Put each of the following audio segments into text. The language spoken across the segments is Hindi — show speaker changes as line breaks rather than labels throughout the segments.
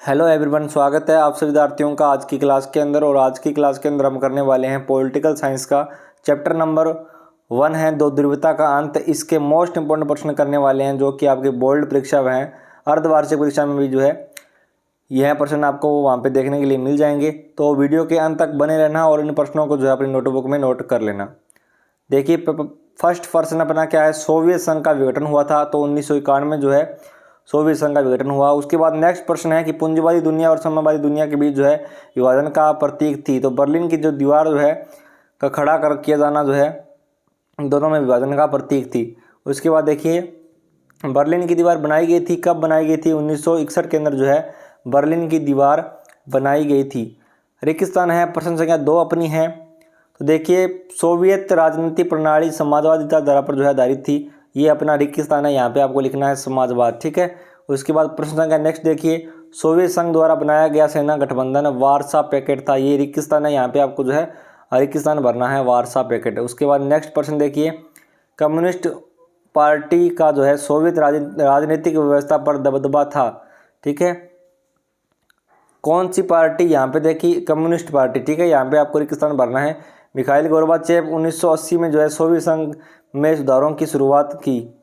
हेलो एवरीवन, स्वागत है आप सभी विद्यार्थियों का आज की क्लास के अंदर। और आज की क्लास के अंदर हम करने वाले हैं पॉलिटिकल साइंस का चैप्टर नंबर 1 है दो ध्रुवता का अंत। इसके मोस्ट इंपोर्टेंट प्रश्न करने वाले हैं जो कि आपके बोर्ड परीक्षा में है, अर्धवार्षिक परीक्षा में भी जो है यह प्रश्न आपको वहाँ पे देखने के लिए मिल जाएंगे। तो वीडियो के अंत तक बने रहना और इन प्रश्नों को जो है अपनी नोटबुक में नोट कर लेना। देखिए फर्स्ट प्रश्न अपना क्या है, सोवियत संघ का विघटन हुआ था तो 1951 में जो है सोवियत संघ का विघटन हुआ। उसके बाद नेक्स्ट प्रश्न है कि पूंजीवादी दुनिया और साम्यवादी दुनिया के बीच जो है विभाजन का प्रतीक थी। तो बर्लिन की जो दीवार जो है का खड़ा कर किया जाना जो है दोनों में विभाजन का प्रतीक थी। उसके बाद देखिए बर्लिन की दीवार बनाई गई थी, कब बनाई गई थी? 1961 के अंदर जो है बर्लिन की दीवार बनाई गई थी। रेगिस्तान है, प्रश्न संख्या 2 अपनी है। तो देखिए सोवियत राजनीतिक प्रणाली समाजवादी धारा पर जो है आधारित थी। ये अपना रेगिस्तान है, यहाँ पे आपको लिखना है समाजवाद, ठीक है। उसके बाद प्रश्न संख्या नेक्स्ट देखिए, सोवियत संघ द्वारा बनाया गया सेना गठबंधन वारसा पैकेट था। ये रेगिस्तान है, यहाँ पे आपको जो है रेगिस्तान भरना है, वारसा पैकेट। उसके बाद नेक्स्ट प्रश्न देखिए, कम्युनिस्ट पार्टी का जो है सोवियत राजनीतिक व्यवस्था पर दबदबा था, ठीक है। कौन सी पार्टी? यहाँ पे देखिए कम्युनिस्ट पार्टी, ठीक है। यहाँ पे आपको रेगिस्तान भरना है। मिखाइल गोर्बाचेव 1980 में जो है सोवियत संघ में सुधारों की शुरुआत की,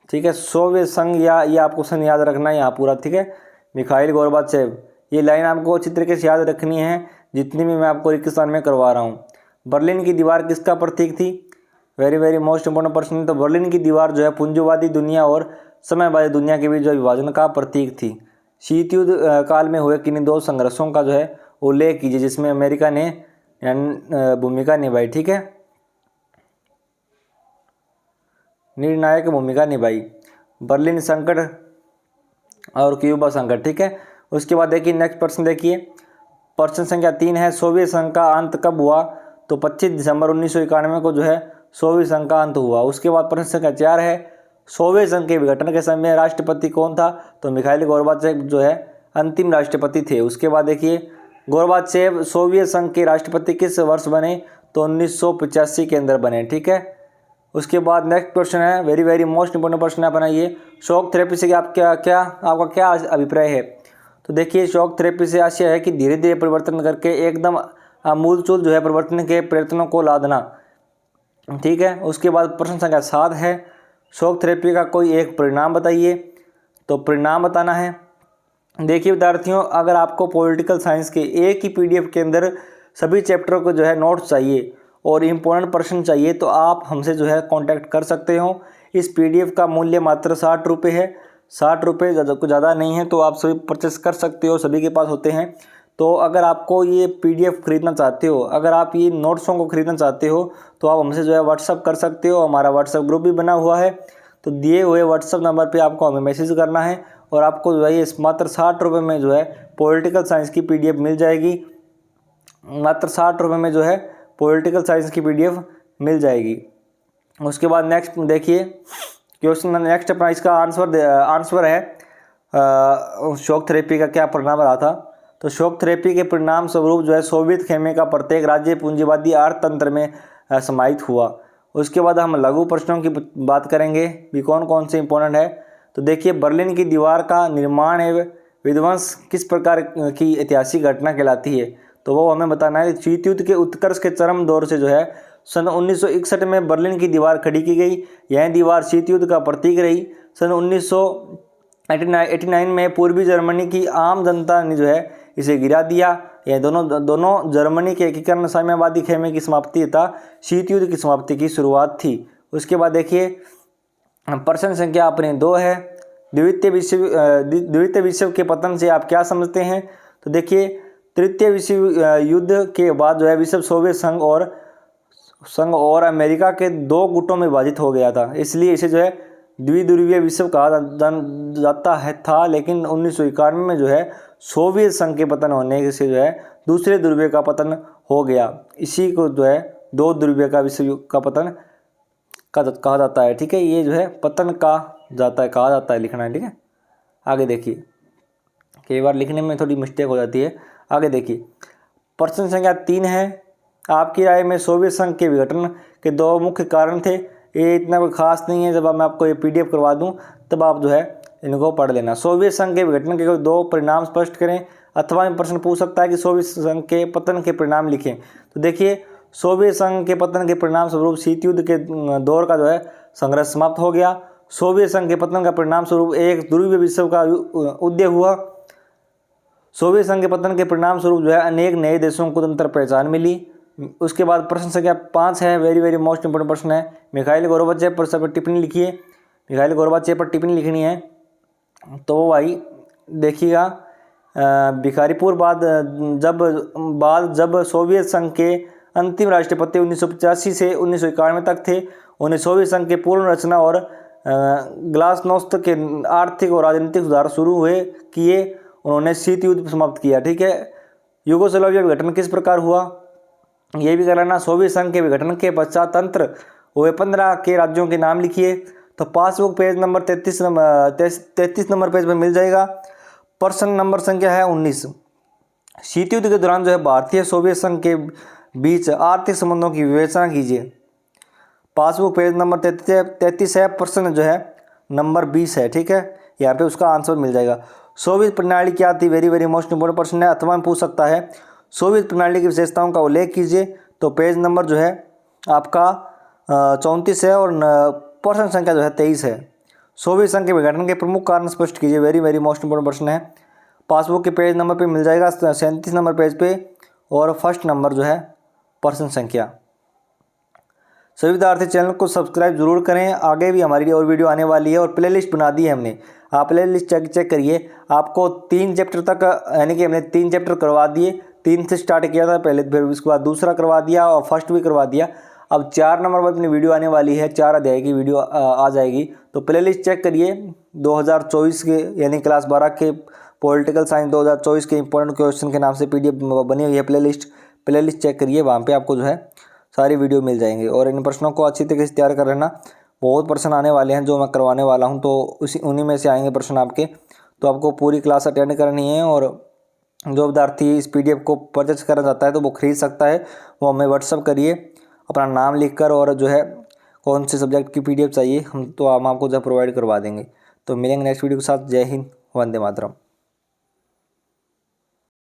ठीक है। सोवियत संघ या ये आपको क्वेश्चन याद रखना है यहाँ पूरा, ठीक है। मिखाइल गोर्बाचेव, ये लाइन आपको अच्छी तरीके से याद रखनी है जितनी भी मैं आपको रेगिस्तान में करवा रहा हूँ। बर्लिन की दीवार किसका प्रतीक थी? वेरी मोस्ट इंपोर्टेंट प्रश्न। तो बर्लिन की दीवार जो है पूंजीवादी दुनिया और साम्यवादी दुनिया के बीच जो विभाजन का प्रतीक थी। शीत युद्ध काल में हुए किन्हीं दो संघर्षों का जो है उल्लेख कीजिए जिसमें अमेरिका ने भूमिका निभाई, ठीक है, निर्णायक भूमिका निभाई। बर्लिन संकट और क्यूबा संकट, ठीक है। उसके बाद देखिए नेक्स्ट प्रश्न देखिए, प्रश्न संख्या 3 है, सोवियत संघ का अंत कब हुआ? तो 25 दिसंबर 1991 को जो है सोवियत संघ का अंत हुआ। उसके बाद प्रश्न संख्या 4 है, सोवियत संघ के विघटन के समय राष्ट्रपति कौन था? तो मिखाइल गोर्बाचेव जो है अंतिम राष्ट्रपति थे। उसके बाद देखिए गोर्बाचेव सोवियत संघ के राष्ट्रपति किस वर्ष बने? तो 1985 के अंदर बने, ठीक है। उसके बाद नेक्स्ट क्वेश्चन है, वेरी मोस्ट इंपोर्टेंट प्रश्न है अपना ये, शॉक थेरेपी से आपका क्या अभिप्राय है? तो देखिए शॉक थेरेपी से आशय है कि धीरे धीरे परिवर्तन करके एकदम आमूलचूल जो है परिवर्तन के प्रयत्नों को लादना, ठीक है। उसके बाद प्रश्न संख्या 7 है, शॉक थेरेपी का कोई एक परिणाम बताइए। तो परिणाम बताना है। देखिए विद्यार्थियों, अगर आपको पॉलिटिकल साइंस के एक ही PDF के अंदर सभी चैप्टरों को जो है नोट्स चाहिए और इम्पोर्टेंट प्रश्न चाहिए तो आप हमसे जो है कांटेक्ट कर सकते हो। इस PDF का मूल्य मात्र 60 रुपये है, 60 रुपये कुछ ज़्यादा नहीं है, तो आप सभी परचेस कर सकते हो, सभी के पास होते हैं। तो अगर आपको ये PDF खरीदना चाहते हो, अगर आप ये नोट्सों को खरीदना चाहते हो तो आप हमसे जो है व्हाट्सअप कर सकते हो। हमारा व्हाट्सअप ग्रुप भी बना हुआ है, तो दिए हुए व्हाट्सअप नंबर पे आपको हमें मैसेज करना है और आपको जो है ये मात्र 60 रुपये में जो है पॉलिटिकल साइंस की PDF मिल जाएगी। मात्र 60 रुपये में जो है पॉलिटिकल साइंस की PDF मिल जाएगी। उसके बाद नेक्स्ट देखिए क्वेश्चन नेक्स्ट अपना इसका आंसर है शॉक थेरेपी का क्या परिणाम रहा था? तो शॉक थेरेपी के परिणाम स्वरूप जो है सोवियत खेमे का प्रत्येक राज्य पूंजीवादी अर्थतंत्र में समाहित हुआ। उसके बाद हम लघु प्रश्नों की बात करेंगे भी कौन कौन से इंपॉर्टेंट है। तो देखिए बर्लिन की दीवार का निर्माण एवं विध्वंस किस प्रकार की ऐतिहासिक घटना कहलाती है? तो वो हमें बताना है। शीत युद्ध के उत्कर्ष के चरम दौर से जो है सन 1961 में बर्लिन की दीवार खड़ी की गई। यह दीवार शीत युद्ध का प्रतीक रही। सन 1989 में पूर्वी जर्मनी की आम जनता ने जो है इसे गिरा दिया। यह दोनों जर्मनी के एकीकरण साम्यवादी खेमे की समाप्ति तथा शीत युद्ध की समाप्ति की शुरुआत थी। उसके बाद देखिए प्रश्न संख्या अपने 2 है, द्वितीय विश्व के पतन से आप क्या समझते हैं? तो देखिए तृतीय विश्व युद्ध के बाद जो है विश्व सोवियत संघ और अमेरिका के 2 गुटों में विभाजित हो गया था, इसलिए इसे जो है द्विध्रुवीय विश्व कहा जाता है था। लेकिन 1991 में जो है सोवियत संघ के पतन होने से जो है दूसरे ध्रुवीय का पतन हो गया। इसी को जो है 2 ध्रुवीय का विश्व का पतन कहा जाता है, ठीक है। ये जो है पतन कहा जाता है लिखना है, ठीक है। आगे देखिए, कई बार लिखने में थोड़ी मिस्टेक हो जाती है। आगे देखिए प्रश्न संख्या 3 है, आपकी राय में सोवियत संघ के विघटन के 2 मुख्य कारण थे। ये इतना कोई खास नहीं है, जब मैं आपको ये PDF करवा दूं तब आप जो है इनको पढ़ लेना। सोवियत संघ के विघटन के दो परिणाम स्पष्ट करें, अथवा में प्रश्न पूछ सकता है कि सोवियत संघ के पतन के परिणाम लिखें। तो देखिए सोवियत संघ के पतन के परिणाम स्वरूप शीत युद्ध के दौर का जो है संघर्ष समाप्त हो गया। सोवियत संघ के पतन का परिणाम स्वरूप एक ध्रुवीय विश्व का उदय हुआ। सोवियत संघ के पतन के परिणाम स्वरूप जो है अनेक नए देशों को स्वतंत्र पहचान मिली। उसके बाद प्रश्न संख्या 5 है, वेरी वेरी मोस्ट इंपोर्टेंट प्रश्न है। मिखाइल गोर्बाचेव पर सब टिप्पणी लिखिए। मिखाइल गोर्बाचेव पर टिप्पणी लिखनी है। तो भाई देखिएगा भिखारीपुर जब सोवियत संघ के अंतिम राष्ट्रपति 1985 से 1991 तक थे, उन्हें सोवियत संघ के पूर्ण रचना और ग्लासनोस्त के आर्थिक और राजनीतिक सुधार शुरू किए। उन्होंने शीत युद्ध समाप्त किया। ठीक है, यूगोस्लाविया विघटन किस प्रकार हुआ, ये भी कर लेना। सोवियत संघ के विघटन के पश्चात तंत्र हुए 15 के राज्यों के नाम लिखिए। तो passbook page number 33 number page पर मिल जाएगा। प्रश्न नंबर संख्या है 19। शीत युद्ध के दौरान जो है भारतीय सोवियत संघ के बीच आर्थिक संबंधों की विवेचना कीजिए। पासबुक पेज नंबर 33 है। प्रश्न जो है नंबर 20 है। ठीक है, यहाँ पे उसका आंसर मिल जाएगा। सोवियत प्रणाली क्या थी, वेरी वेरी मोस्ट इंपोर्टेंट प्रश्न है, अथवा में पूछ सकता है सोवियत प्रणाली की विशेषताओं का उल्लेख कीजिए। तो पेज नंबर जो है आपका 34 है और प्रश्न संख्या जो है 23 है। सोवियत संघ के विघटन के प्रमुख कारण स्पष्ट कीजिए, वेरी वेरी मोस्ट इंपोर्टेंट प्रश्न है। पासबुक के पेज नंबर पे मिल जाएगा 37 नंबर पेज पे, और फर्स्ट नंबर जो है प्रश्न संख्या। सभी विद्यार्थी चैनल को सब्सक्राइब जरूर करें, आगे भी हमारी और वीडियो आने वाली है। और प्ले लिस्ट बना दी है हमने, आप प्ले लिस्ट चेक करिए। आपको 3 चैप्टर तक, यानी कि हमने 3 चैप्टर करवा दिए। 3 से स्टार्ट किया था पहले, फिर उसके बाद दूसरा करवा दिया और फर्स्ट भी करवा दिया। अब 4 नंबर पर अपनी वीडियो आने वाली है, 4 अध्याय की वीडियो आ जाएगी। तो प्ले लिस्ट चेक करिए 2024 के, यानी क्लास 12 के पॉलिटिकल साइंस 2024 के इंपॉर्टेंट क्वेश्चन के नाम से PDF बनी हुई है प्ले लिस्ट चेक करिए, वहाँ पे आपको जो है सारी वीडियो मिल जाएंगे। और इन प्रश्नों को अच्छी तरीके से तैयार कर लेना। बहुत प्रश्न आने वाले हैं जो मैं करवाने वाला हूं, तो उन्हीं में से आएंगे प्रश्न आपके। तो आपको पूरी क्लास अटेंड करनी है। और जो विद्यार्थी इस PDF को परचेज करना चाहता है तो वो खरीद सकता है। वो हमें व्हाट्सअप करिए अपना नाम लिखकर, और जो है कौन से सब्जेक्ट की PDF चाहिए हम आपको जो प्रोवाइड करवा देंगे। तो मिलेंगे नेक्स्ट वीडियो के साथ। जय हिंद, वंदे मातरम।